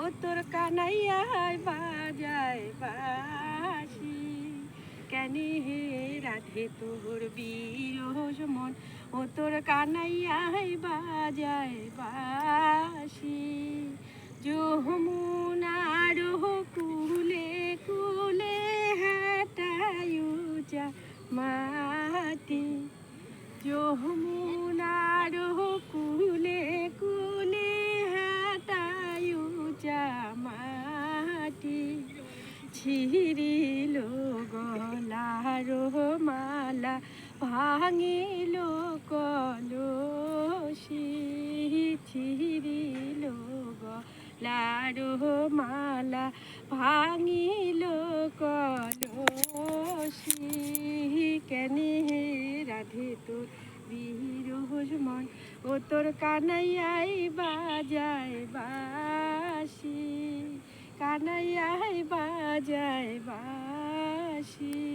ও তোর কানাইয়ায় বাজায় বাঁশি। কেন হে রাধে তোর বিরহ মন, ও তোর কানাইয়ায় বাজায় বাঁশি। যমুনার কুলে কুলে হাটায়ুচা মাটি, যমুনার কুলে কুলে হাটায়ুচা মাটি। ছিঁড়িল গলার মালা, ভাঙিল কলসি। ছিঁড়িল গলার মালা, ভাঙিল কলসি। কেন হে রাধে তোর বিরহ মন, ও তোর কানাইয়াই বাজায় বাঁশি। কানাইয়াই বাজায় বাঁশি।